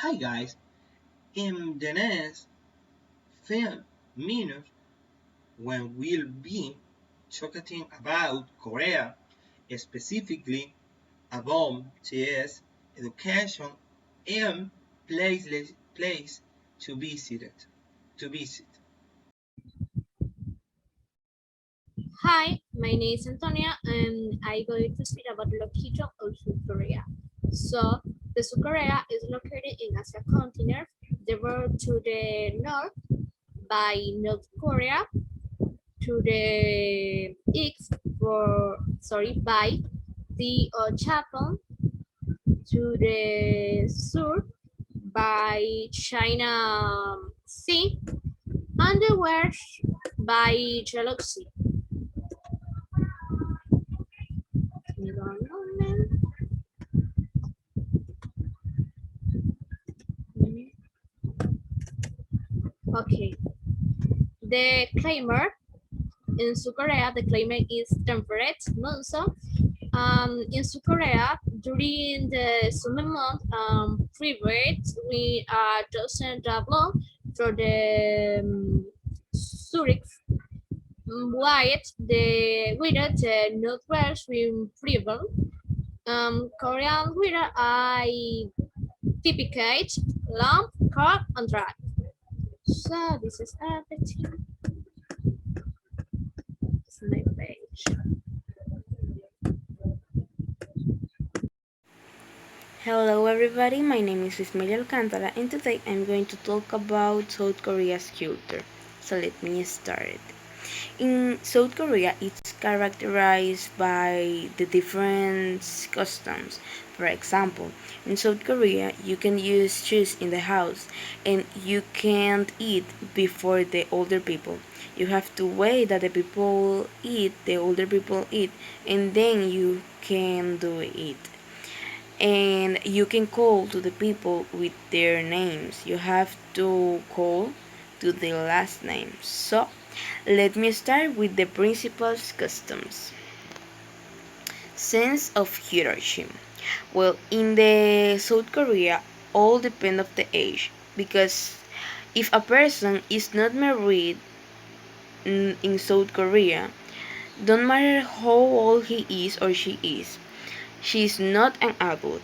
Hi guys, in the next 5 minutes when we'll be talking about Korea, specifically about TS education and place to visit. Hi, my name is Antonia, and I'm going to speak about the location of South Korea. So, the South Korea is located in Asia continent. They were to the north by North Korea, to the east by the Japan, to the south by China Sea, and the west by Yellow Sea. Okay. The climate in South Korea, the climate is temperate monsoon. In South Korea, during the summer month, private we are doesn't blow for the Zurich. White the weather the northwest wind prevail. Korean weather I typicate long, cold, and dry. So this is everything. It's my page. Hello everybody, my name is Ismael Alcantara and today I'm going to talk about South Korea's culture. So let me start. In South Korea, it's characterized by the different customs. For example, in South Korea, you can use shoes in the house and you can't eat before the older people. You have to wait that the older people eat, and then you can do it, and you can call to the people with their names. You have to call to the last name. So let me start with the principal customs. Sense of hierarchy. Well, in the South Korea, all depend of the age, because if a person is not married in South Korea, don't matter how old he is or she is not an adult.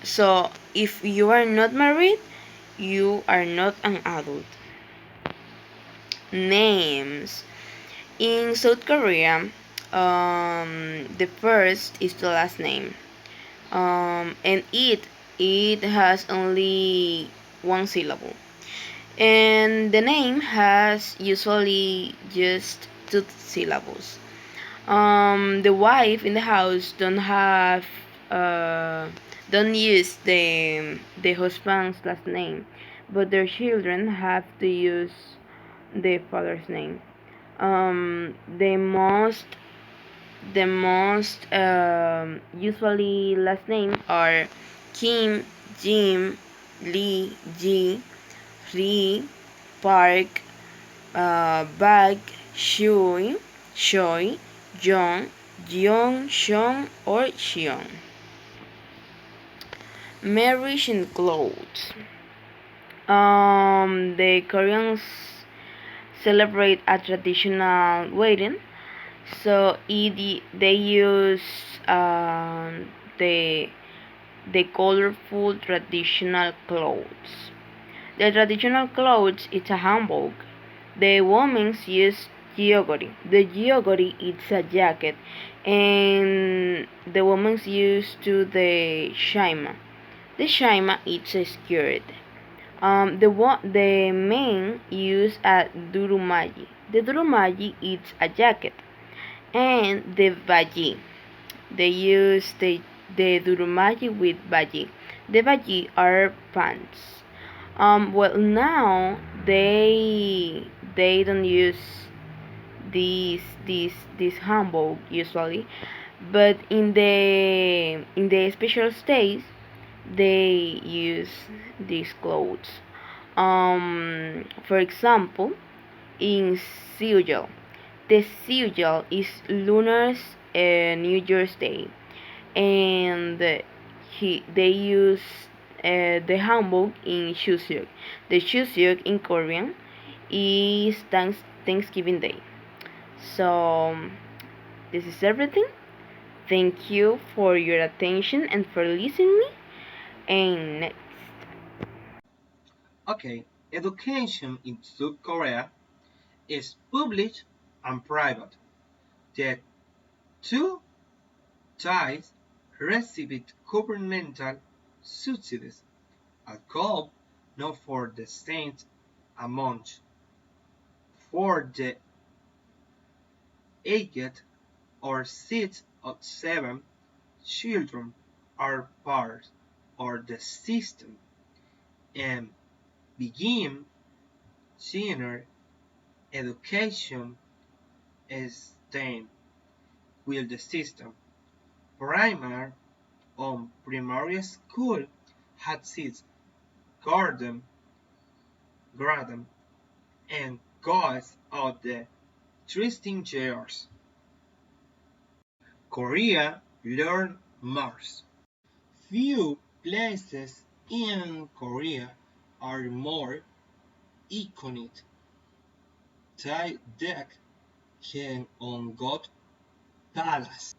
So if you are not married, you are not an adult. Names. In South Korea, the first is the last name. And it has only one syllable. And the name has usually just two syllables. The wife in the house don't use the husband's last name, but their children have to use the father's name. The most usually last name are Kim, Jim, Lee, Ji, Ri, Park, Bag, Shui, Choi, Jong, Jeong, Seong, or Xion. Marriage and clothes. The Koreans celebrate a traditional wedding, so they use the colorful traditional clothes. The traditional clothes is a hanbok. The women's use gyogori. The gyogori is a jacket, and the women's use to the shima. The shima is a skirt. The men use a durumaji. The durumaji is a jacket, and the baji. They use the durumaji with baji. The baji are pants. Well, now they don't use this hanbok usually, but in the special states they use these clothes. For example, in Seoul, the Seoul is Lunar's New Year's Day, and they use the hanbok in Chuseok. The Chuseok in Korean is Thanksgiving Day. So this is everything. Thank you for your attention and for listening me. And next. Okay, education in South Korea is public and private. The two types receive governmental subsidies, although not for the same amount. For the aged or 6 or 7 children are part of the system and begin senior education STEM with the system. Primary on primary school had six garden, garden and goes of the 13 years. Korea learn Mars. Few places in Korea are more iconic than Ongot Palace,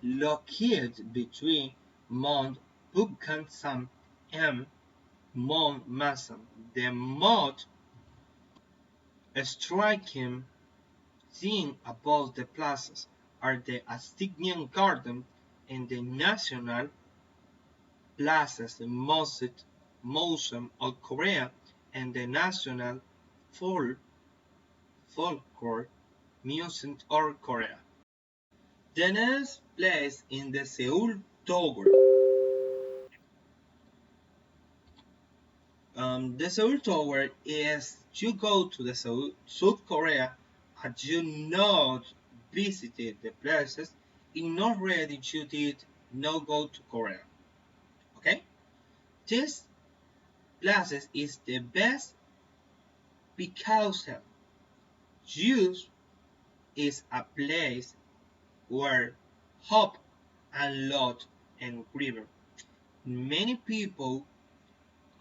located between Mount Bukhansan and Mount Masan. The most striking thing about the plazas are the Astignian Garden and the National Plazas Museum of Korea and the National Folklore Museum of Korea. The next place in the Seoul Tower. The Seoul Tower is you go to the South Korea and you not visited the places in not ready you did not go to Korea. Okay? This places is the best because Jews is a place where hope and lot and river. Many people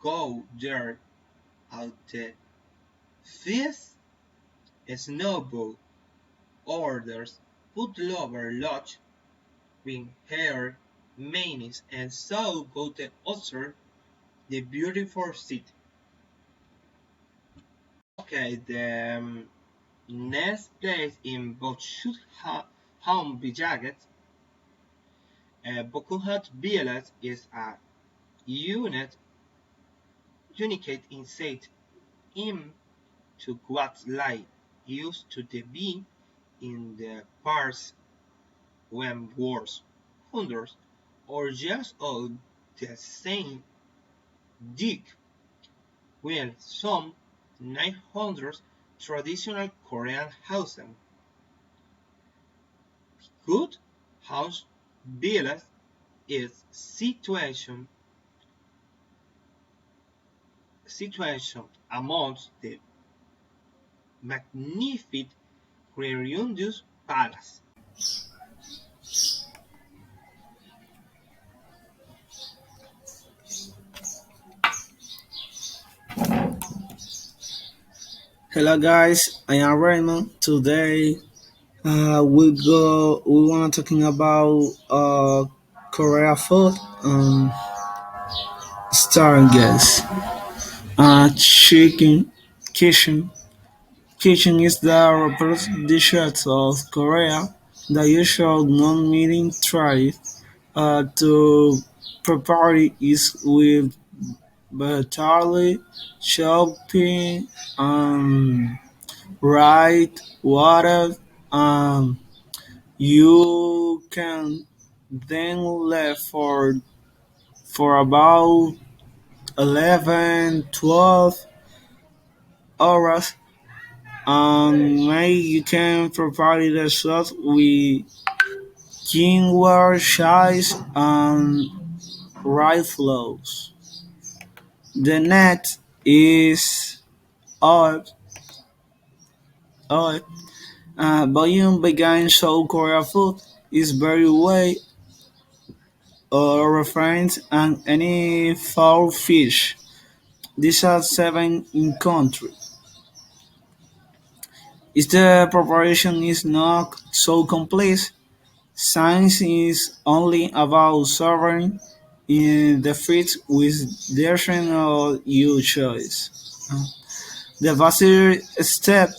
go there at the first snowball orders put lover lodge with hair manis and so go to observe the beautiful city. Okay, the next place in Bochum Villaget, Bokuhat Village is a unit unique insight into what light used to be in the past when wars, hundreds, or just all the same dig with some 900 traditional Korean houses. Good house village is situation amongst the magnificent Quirinius Palace. Hello guys, I am Raymond. Today we want to talking about Korea food. Starring guests. Chicken kitchen. Kitchen is the representative dishes of Korea. The usual non-meeting tray to prepare is with barley, chopping, right water. Um, You can then leave for about 11-12 hours, and maybe you can prepare the sauce with quinoa, chives, and rice flours. The next is oil. Oil. Volume vegan South Korea food is very way refrains, and any foul fish. These are seven in country. If the preparation is not so complex, science is only about serving in the fish with version of your choice. The basic step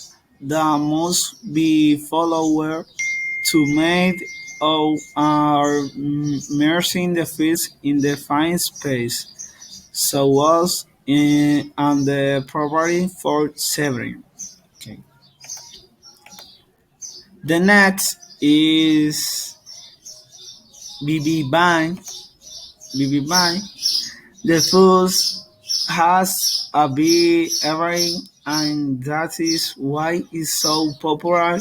that must be followed to make of are immersing the fish in the fine space, so as in and the property for severing. Okay. The next is BB Bang. BB Bang. The food has a big everything, and that is why it's so popular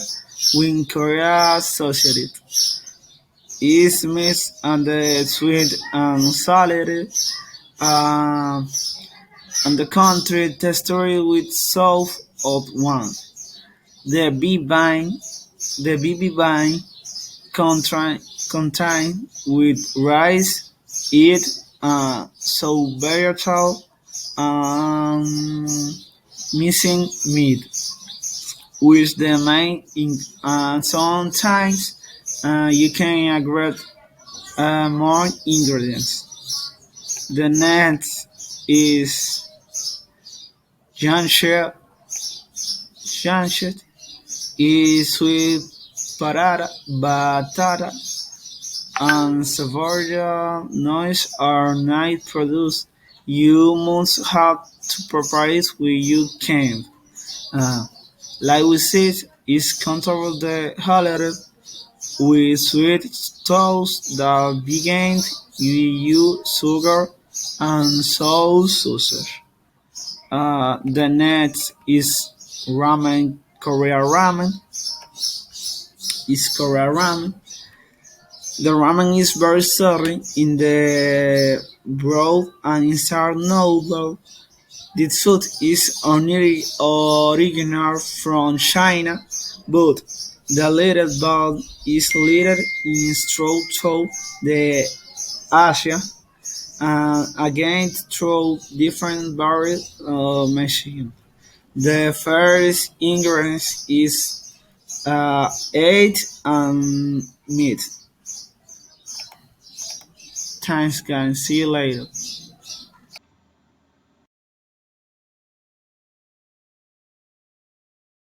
in Korea society. It's mixed and the sweet and salty, uh, and the country texture with soup of one. The BB contain with rice, eat so versatile, um, missing meat, with the main sometimes you can add more ingredients. The next is Janche. Janche is sweet batata and Savoia noise are night produced. You must have to prepare it when you can. Uh, like we said, is control the holiday with sweet toast that begin with you sugar and soy sauce. The next is ramen. Korea ramen. The ramen is very serving in the broth and inside noodle. This food is original from China, but the little ball is little in through the Asia and again through different varied machines. The first ingredient is egg and meat. Thanks guys, see you later.